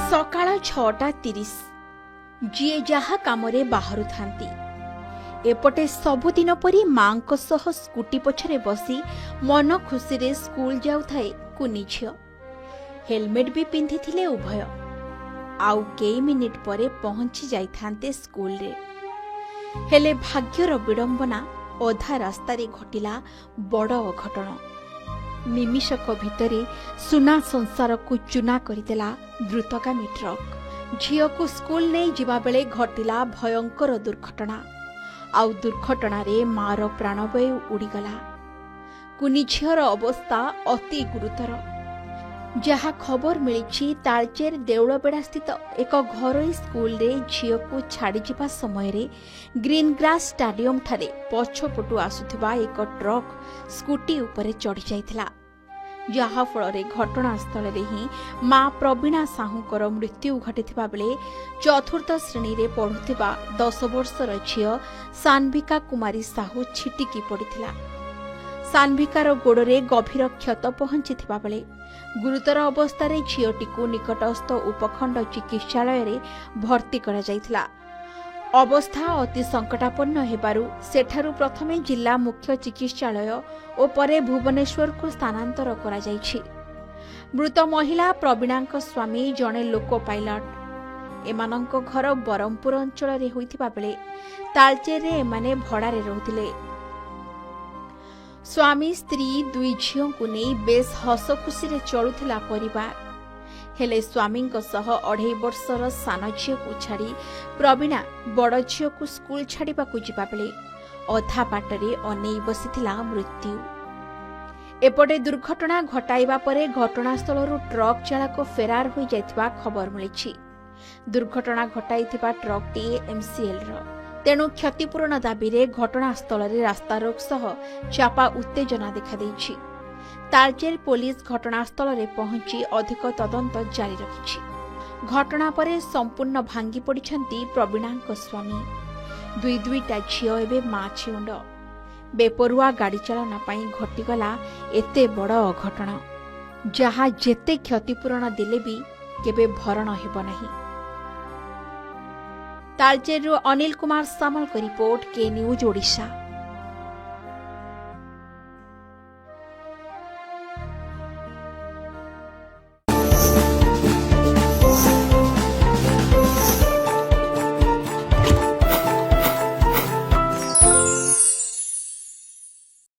सकाळ 6:30 जी जहा कामरे बाहरु थांती एपटे सबुदिन परी मांक सह स्कूटी पछरे बसी मन खुशी रे स्कूल जाउथाए कुनी झियो। हेलमेट भी पिंधि थिले उभय। आउ कई मिनिट परे पहुंची जाइथांते स्कूल रे। हेले भाग्यर विडंबना अधा रास्ता रे घटिला बड़ अघटन। निमिषक भितरे सुना संसार को चुना करिदेला द्रुतगामी ट्रक। झियो को स्कूल नहीं जिबा बेले घटिला भयंकर दुर्घटना। आउ दुर्घटना रे मार प्राणवायु उड़ीगला। कुनी झियर अवस्था अति गुरुतर। जहा खबर मिली तालचेर देउलबेड़ा स्थित एक घरोई स्कूल रे झियो को छाड़ी जिबा समय रे ग्रीन ग्रास स्टाडियम ठारे पछपटु आसुथिबा एक ट्रक स्कूटी उपरे चढ़ी जाइथिला। जहा फल घटनास्थल रे ही मां प्रवीणा साहूकर मृत्यु घटिथिबा बेले चतुर्थ श्रेणी रे पढ़ुथिबा 10 वर्षर झियो सान्विका कुमारी साहू छिटिकी पड़िथिला। सान्विकार गोड़े गभीर क्षत पहुंचीथिबा बेले गुरुतर अवस्था झियोटी को निकटस्थ उपखंड चिकित्सालय रे भर्ती करा जाइथिला। अवस्था अति संकटापन्न हेबारु सेठारु प्रथमे जिला मुख्य चिकित्सालय और परे भुवनेश्वर को स्थानांतर करा जाइछि। मृत महिला प्रवीणांक स्वामी जणे लोको पायलट। एमानंक घर बरमपुर अंचल रे होइथिबा बेले तालचेर रे एमाने भड़ा रे रहुथिले। स्वामी स्त्री दुई झियों को नहीं बेस हस खुशी रे चलुथिला परिवार। हेले स्वामी सह 2.5 वर्षर सान झियो को छाड़ी प्रवीणा बड़ झियो को स्कूल छाड़िबा को जिबा बेले अधा बाटरे अनेई बसिथिला मृत्यु। एपटे दुर्घटना घटाइबा परे घटनास्थल ट्रक चालक फेरार हो जाइथिबा खबर मिलिछि। दुर्घटना घटाइथिबा ट्रकटी एमसीएल रो। तेणु क्षतिपूरण दाबी रे घटनास्थल रे रास्ता रोक सह चापा उत्तेजना देखा देइछि। तालचेर पुलिस घटनास्थल रे पहुंची अधिक तदंत जारी रखिछि। घटना परे संपूर्ण भांगी पड़िछंती प्रवीणांक स्वामी। दुईटा झियो एबे मां छेउंड। बेपरुआ गाड़ी चालना पाई घटिगला एते बड़ अघटन जहा जेते क्षतिपूरण देले भी केबे भरण हेबो नाही। तालचेर अनिल कुमार सामल का रिपोर्ट के न्यूज ओडिशा।